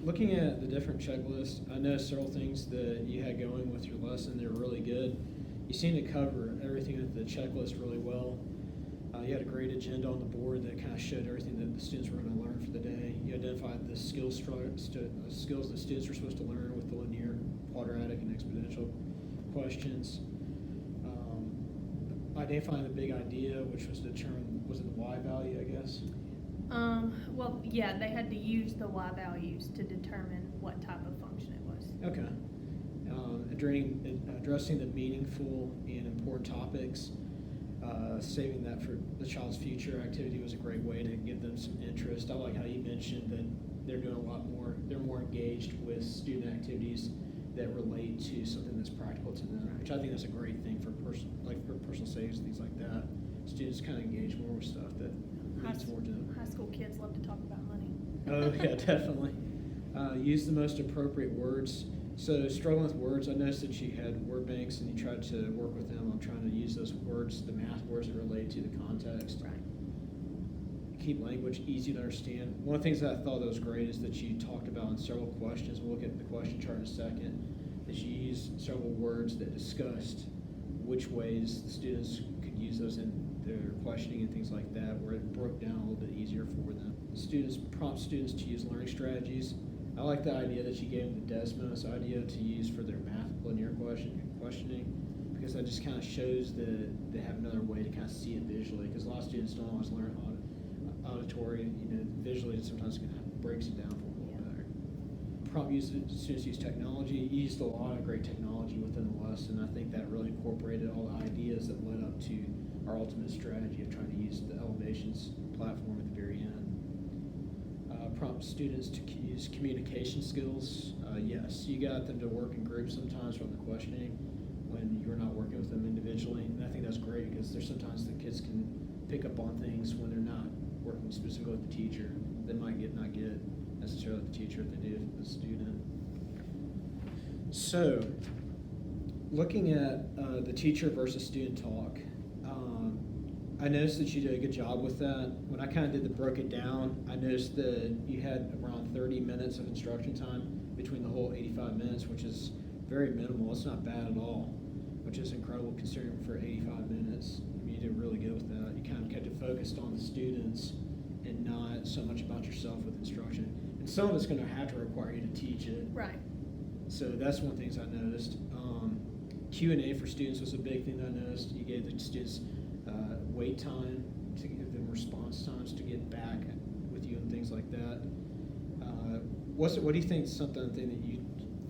Looking at the different checklists, I noticed several things that you had going with your lesson. They're really good. You seem to cover everything with the checklist really well. You had a great agenda on the board that kind of showed everything that the students were going to learn for the day. You identified the skills the students were supposed to learn with the linear, quadratic, and exponential questions. Identifying the big idea, which was to determine, was it the Y value, I guess? Well, yeah, they had to use the Y values to determine what type of function it was. Okay. Addressing the meaningful and important topics, saving that for the child's future activity was a great way to give them some interest. I like how you mentioned that they're doing a lot more, they're more engaged with student activities that relate to something that's practical to them, which I think that's a great thing for personal savings, things like that. Students kind of engage more with stuff that leads more to them. High school kids love to talk about money. Oh yeah, definitely. Use the most appropriate words. So struggling with words, I noticed that you had word banks and you tried to work with them on trying to use those words, the math words that relate to the context. Right. Keep language easy to understand. One of the things that I thought that was great is that you talked about in several questions, we'll look at the question chart in a second, that you used several words that discussed which ways the students could use those in their questioning and things like that, where it broke down a little bit easier for them. Prompt students to use learning strategies. I like the idea that you gave them the Desmos idea to use for their math linear questioning, because that just kind of shows that they have another way to kind of see it visually, because a lot of students don't always learn auditory, visually it sometimes kind of breaks it down for a little better. Prompt students use technology. You used a lot of great technology within the lesson. I think that really incorporated all the ideas that led up to our ultimate strategy of trying to use the Elevations platform at the very end. Prompt students to use communication skills. Yes, you got them to work in groups sometimes from the questioning when you're not working with them individually, and I think that's great because there's sometimes the kids can pick up on things when they're not working specifically with the teacher. They might not get necessarily the teacher if they do the student. So, looking at the teacher versus student talk, I noticed that you did a good job with that. When I kind of broke it down, I noticed that you had around 30 minutes of instruction time between the whole 85 minutes, which is very minimal. It's not bad at all, which is incredible considering for 85 minutes. You did really good with that. You kind of kept it focused on the students and not so much about yourself with instruction. And some of it's going to have to require you to teach it. Right. So that's one of the things I noticed. Q&A for students was a big thing that I noticed. You gave the students wait time to give them response times to get back with you and things like that. What do you think is something that you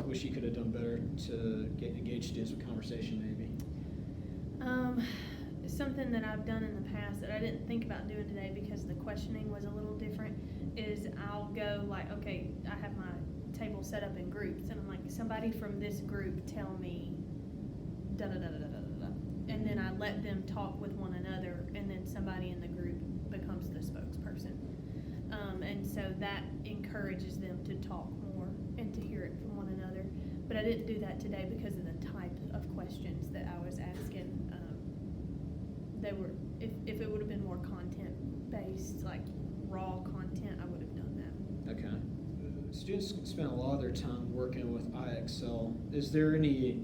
wish you could have done better to engage students with conversation maybe? Something that I've done in the past that I didn't think about doing today because the questioning was a little different is I'll go like, okay, I have my table set up in groups and I'm like, somebody from this group tell me da da da da da da da, and then I let them talk with one another, and then somebody in the group becomes the spokesperson, and so that encourages them to talk more and to hear it from one another. But I didn't do that today because of the type of questions that I was asking. They were, if it would have been more content based, like raw content, I would have done that. Okay. Students spend a lot of their time working with IXL. Is there any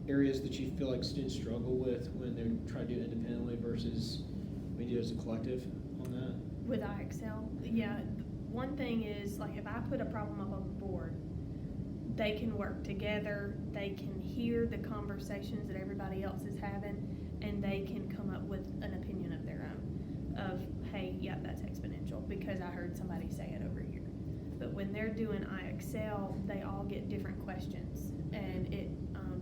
areas that you feel like students struggle with when they're trying to do it independently versus when you do it as a collective on that? With IXL, yeah. One thing is, like, if I put a problem up on the board, they can work together, they can hear the conversations that everybody else is having, and they can come up with an opinion of their own of, hey, yeah, that's exponential because I heard somebody say it over here. But when they're doing IXL, they all get different questions, and it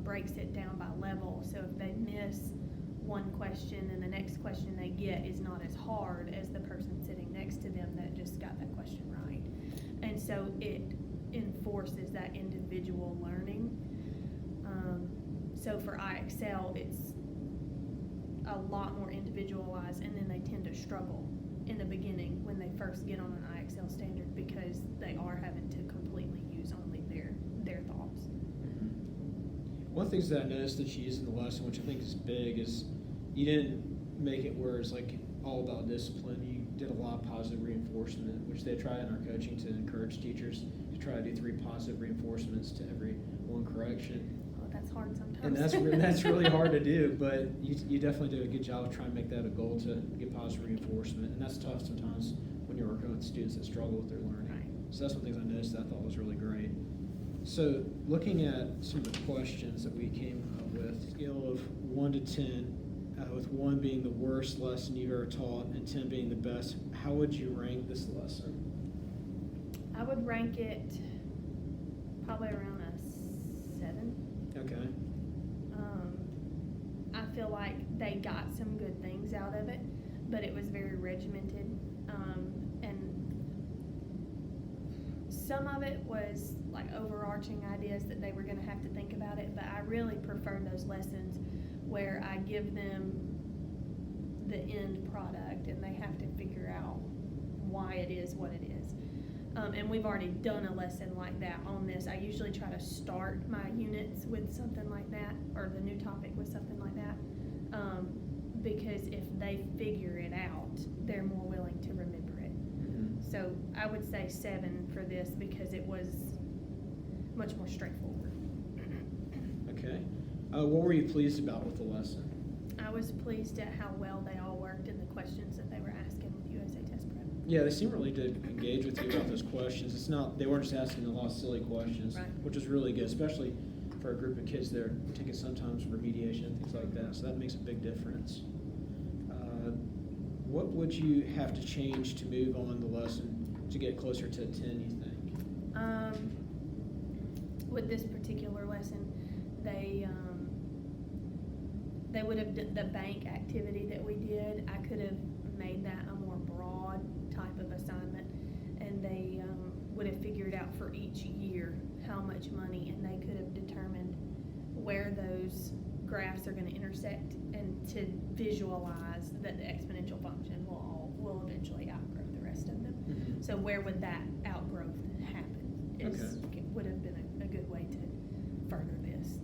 breaks it down by level. So if they miss one question and the next question they get is not as hard as the person sitting next to them that just got that question right. And so it enforces that individual learning. So for IXL, it's a lot more individualized, and then they tend to struggle in the beginning when they first get on an IXL standard because they are having to completely use only their thoughts. One of the things that I noticed that you used in the lesson, which I think is big, is you didn't make it where it's like all about discipline. You did a lot of positive reinforcement, which they try in our coaching to encourage teachers to try to do 3 positive reinforcements to every 1 correction. Oh, that's hard sometimes. And that's really hard to do, but you definitely do a good job of trying to make that a goal to get positive reinforcement. And that's tough sometimes when you're working with students that struggle with their learning. Right. So that's one thing I noticed that I thought was really great. So looking at some of the questions that we came up with, scale of 1 to 10, with 1 being the worst lesson you've ever taught and 10 being the best, how would you rank this lesson? I would rank it probably around a 7. Okay. I feel like they got some good things out of it, but it was very regimented. And some of it was like overarching ideas that they were going to have to think about it, but I really preferred those lessons where I give them the end product and they have to figure out why it is what it is. And we've already done a lesson like that on this. I usually try to start my units with something like that, or the new topic with something like that, because if they figure it out, they're more willing to remember it. Mm-hmm. So I would say 7 for this because it was much more straightforward. Okay. What were you pleased about with the lesson? I was pleased at how well they all worked in the questions that they were asking with USA Test Prep. Yeah, they seem really to engage with you about those questions. They weren't just asking a lot of silly questions, Right. which is really good, especially for a group of kids that are taking sometimes remediation and things like that. So that makes a big difference. What would you have to change to move on the lesson to get closer to a 10, you think? With this particular lesson, they would have done the bank activity that we did. I could have made that a more broad type of assignment, and they would have figured out for each year how much money, and they could have determined where those graphs are going to intersect, and to visualize that the exponential function will eventually outgrow the rest of them. Mm-hmm. So where would that outgrowth happen? Would have been a good way to further this.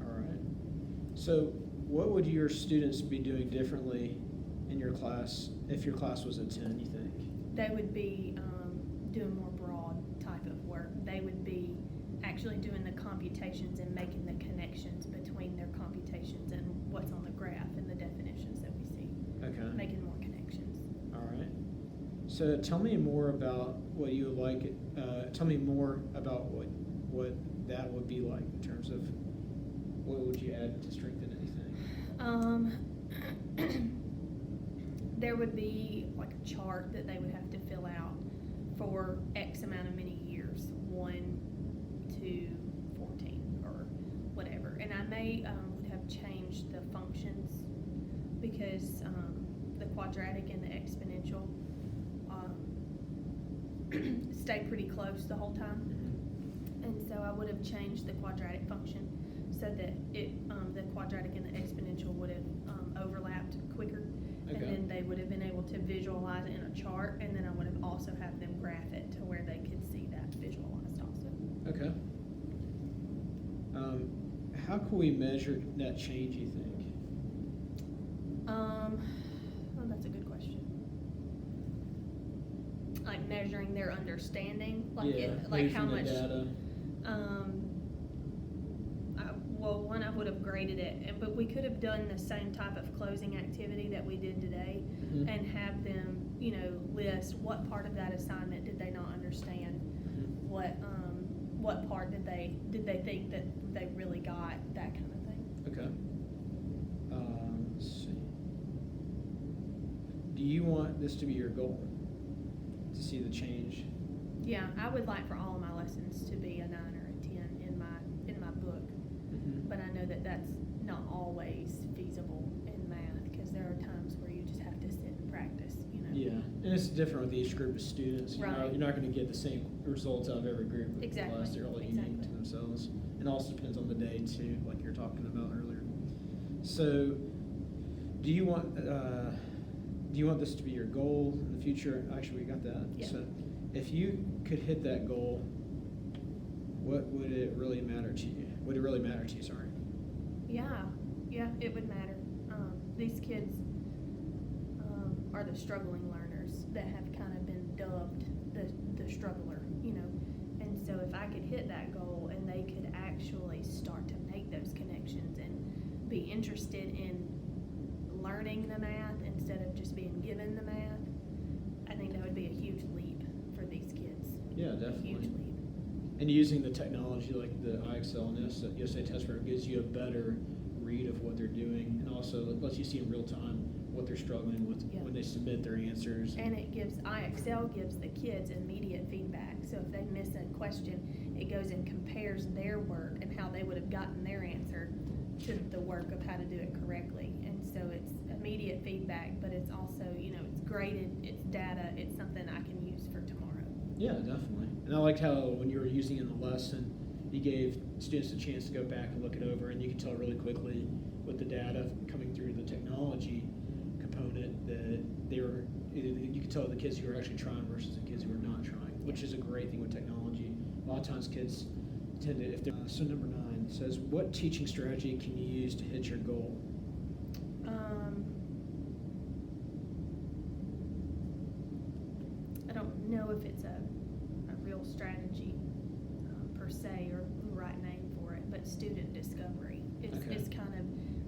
All right. So what would your students be doing differently in your class if your class was a 10, you think? They would be doing more broad type of work. They would be actually doing the computations and making the connections between their computations and what's on the graph and the definitions that we see. Okay. Making more connections. All right. So tell me more about what you would like. Tell me more about what that would be like in terms of what would you add to strengthen anything? There would be like a chart that they would have to fill out for X amount of many years, 1 to 14 or whatever. And I may would have changed the functions because the quadratic and the exponential stay pretty close the whole time. And so I would have changed the quadratic function so that the quadratic and the exponential would have overlapped quicker. Okay. And then they would have been able to visualize it in a chart, and then I would have also have them graph it to where they could see that visualized also. Okay. How can we measure that change, you think? Oh, that's a good question. Like measuring their understanding, like maybe how from the much. data. Well, one, I would have graded it, but we could have done the same type of closing activity that we did today, Mm-hmm. and have them, list what part of that assignment did they not understand, Mm-hmm. what part did they think that they really got, that kind of thing. Okay. Let's see. Do you want this to be your goal? To see the change? Yeah, I would like for all of my lessons to be a 9 or a 10 in my book, Mm-hmm. but I know that that's not always feasible in math because there are times where you just have to sit and practice. Yeah, and it's different with each group of students. You're Right. not going to get the same results out of every group of Exactly. class. They're all unique to Exactly. themselves. And also depends on the day too, like you're talking about earlier. So, do you want this to be your goal in the future? Actually, we got that. Yeah. So, if you could hit that goal, what would it really matter to you? Would it really matter to you? Sorry. Yeah, it would matter. These kids, are the struggling learners that have kind of been dubbed the struggler, you know. And so if I could hit that goal and they could actually start to make those connections and be interested in learning the math instead of just being given the math, I think that would be a huge leap for these kids. Yeah, A definitely. huge leap. And using the technology like the IXL and this USA test prep gives you a better read of what they're doing, and also lets you see in real time what they're struggling with Yeah. when they submit their answers. And IXL gives the kids immediate feedback. So if they miss a question, it goes and compares their work and how they would have gotten their answer to the work of how to do it correctly. And so it's immediate feedback, but it's also, you know, it's graded, it's data, it's something I can use for tomorrow. Yeah, definitely. And I liked how when you were using it in the lesson, you gave students a chance to go back and look it over, and you could tell really quickly with the data coming through the technology component that you could tell the kids who were actually trying versus the kids who were not trying, which is a great thing with technology. A lot of times kids tend to, if they're, so number 9 says, what teaching strategy can you use to hit your goal? I don't know if it's a real strategy per se or the right name for it, but student discovery is kind of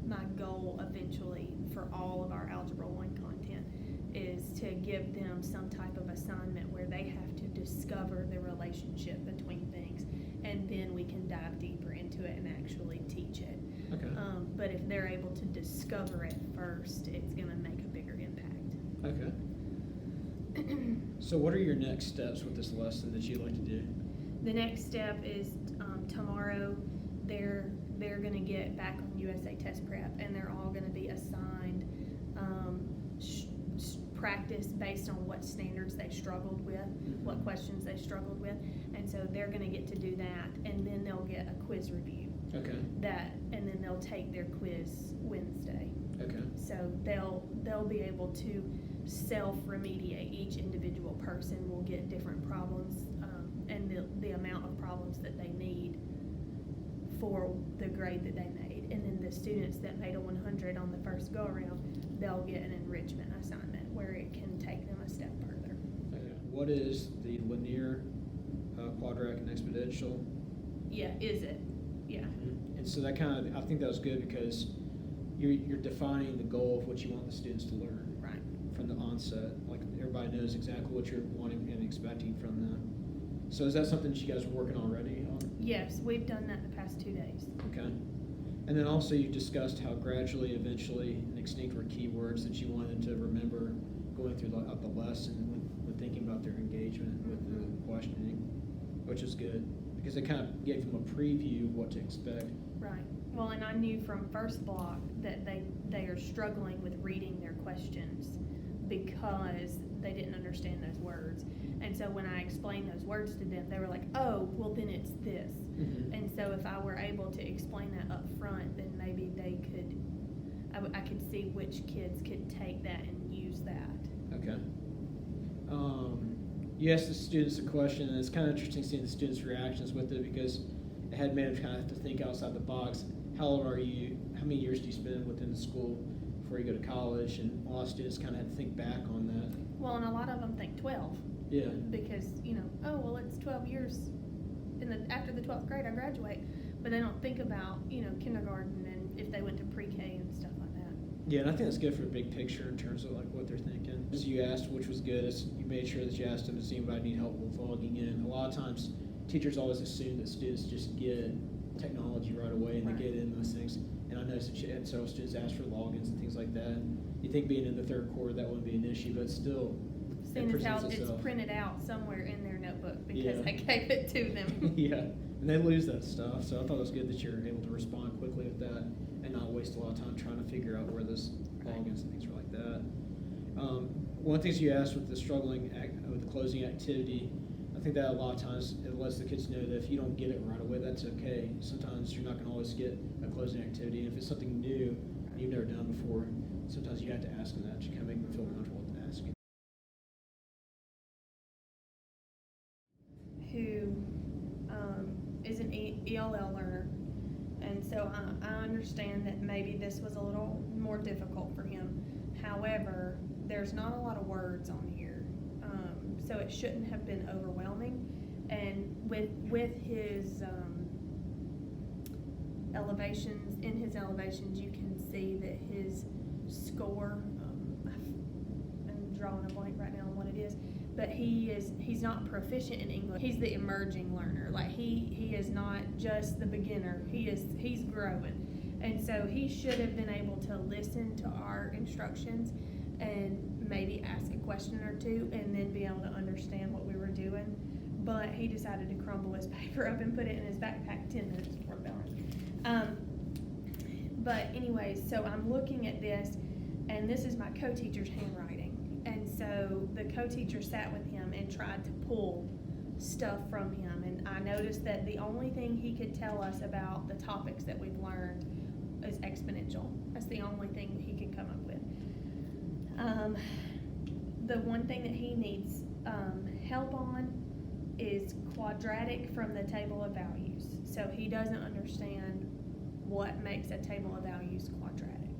my goal eventually for all of our Algebra 1 content, is to give them some type of assignment where they have to discover the relationship between things, and then we can dive deeper into it and actually teach it. Okay. But if they're able to discover it first, it's going to make a bigger impact. Okay. So what are your next steps with this lesson that you'd like to do? The next step is tomorrow they're going to get back on USA Test Prep, and they're all going to be assigned practice based on what standards they struggled with, what questions they struggled with, and so they're going to get to do that, and then they'll get a quiz review. Okay. And then they'll take their quiz Wednesday. Okay. So they'll be able to self-remediate. Each individual person will get different problems, and the amount of problems that they need for the grade that they made. And then the students that made a 100 on the first go-around, they'll get an enrichment assignment where it can take them a step further. Okay. What is the linear, quadratic, and exponential? Yeah, is it? Yeah. And so that kind of, I think that was good because you're defining the goal of what you want the students to learn. Right. From the onset. Like everybody knows exactly what you're wanting and expecting from them. So is that something that you guys are working already on? Yes, we've done that the past 2 days. Okay. And then also you discussed how gradually, eventually, and extinct were keywords that you wanted to remember going through the lesson when thinking about their engagement with the questioning, which is good because it kind of gave them a preview of what to expect. Right. Well, and I knew from first block that they are struggling with reading their questions because they didn't understand those words. And so when I explained those words to them, they were like, oh, well then it's this. Mm-hmm. And so if I were able to explain that up front, then maybe they could, I could see which kids could take that and use that. Okay. You asked the students a question, and it's kind of interesting seeing the students' reactions with it because it had made them kind of have to think outside the box. How old are you? How many years do you spend within the school before you go to college? And a lot of students kind of had to think back on that. Well, and a lot of them think 12. Yeah. Because, oh, well, it's 12 years. After the 12th grade, I graduate. But they don't think about, kindergarten and if they went to pre-K and stuff like that. Yeah, and I think that's good for a big picture in terms of like what they're thinking. As you asked, which was good, is you made sure that you asked them to see anybody need help with logging in. A lot of times, teachers always assume that students just get technology right away and they get in those things. And I noticed that you had several students ask for logins and things like that. And you think being in the third quarter that wouldn't be an issue, but still, Seeing as how it's printed out somewhere in their notebook because I gave it to them. Yeah, and they lose that stuff. So I thought it was good that you're able to respond quickly with that and not waste a lot of time trying to figure out where those logins and things were like that. One of the things you asked with the with the closing activity, I think that a lot of times it lets the kids know that if you don't get it right away, that's okay. Sometimes you're not going to always get a closing activity. And if it's something new and you've never done before, sometimes you have to ask them that to kind of make them feel comfortable with asking. Who is an ELL learner, and so I understand that maybe this was a little more difficult for him. However, there's not a lot of words on here, so it shouldn't have been overwhelming. And with his elevations, in his elevations, you can see that his score, I'm drawing a blank right now on what it is, but he's not proficient in English. He's the emerging learner. Like he is not just the beginner. He's growing. And so he should have been able to listen to our instructions and maybe ask a question or two and then be able to understand what we were doing. But he decided to crumble his paper up and put it in his backpack 10 minutes before bell rang. But anyways, so I'm looking at this, and this is my co-teacher's handwriting. And so the co-teacher sat with him and tried to pull stuff from him. And I noticed that the only thing he could tell us about the topics that we've learned is exponential. That's the only thing that he can come up with. The one thing that he needs help on is quadratic from the table of values. So he doesn't understand what makes a table of values quadratic.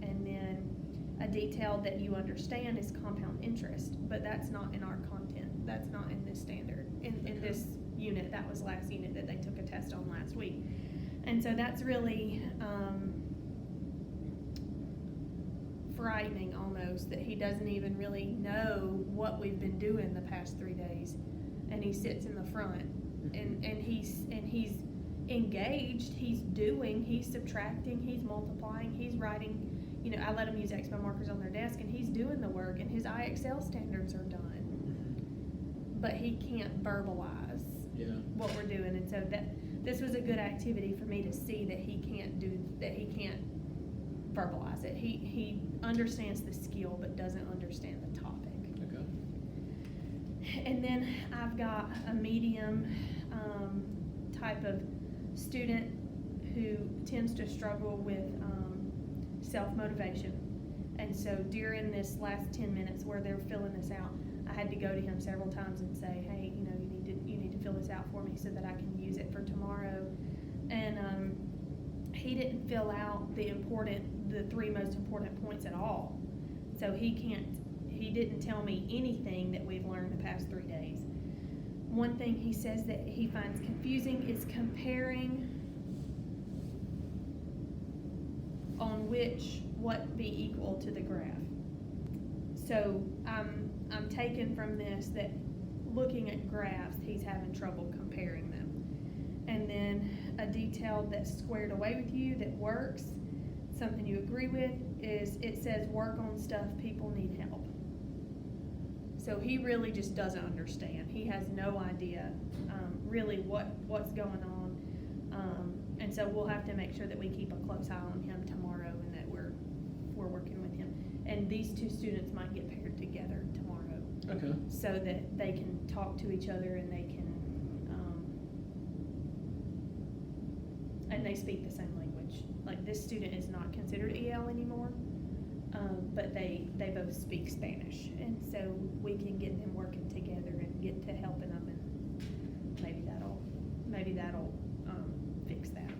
And then a detail that you understand is compound interest, but that's not in our content. That's not in this standard. In this unit, that was last unit that they took a test on last week. And so that's really frightening almost, that he doesn't even really know what we've been doing the past 3 days. And he sits in the front and he's engaged, he's doing, he's subtracting, he's multiplying, he's writing. You know, I let him use expo markers on their desk and he's doing the work and his IXL standards are done. But he can't verbalize what we're doing. And so this was a good activity for me to see that he can't verbalize it. He understands the skill but doesn't understand the topic. Okay. And then I've got a medium type of student who tends to struggle with self-motivation. And so during this last 10 minutes where they're filling this out, I had to go to him several times and say, hey, you know, you need to fill this out for me so that I can use it for tomorrow. And he didn't fill out the 3 most important points at all. So he didn't tell me anything that we've learned the past 3 days. One thing he says that he finds confusing is comparing on what be equal to the graph. So I'm taking from this that looking at graphs, he's having trouble comparing them. And then a detail that's squared away with you that works, something you agree with, is it says work on stuff people need help. So he really just doesn't understand. He has no idea really what's going on. And so we'll have to make sure that we keep a close eye on him tomorrow and that we're working with him. And these 2 students might get paired together tomorrow. Okay. So that they can talk to each other and they can, and they speak the same language. Like this student is not considered EL anymore, but they both speak Spanish. And so we can get them working together and get to helping them, and maybe that'll fix that.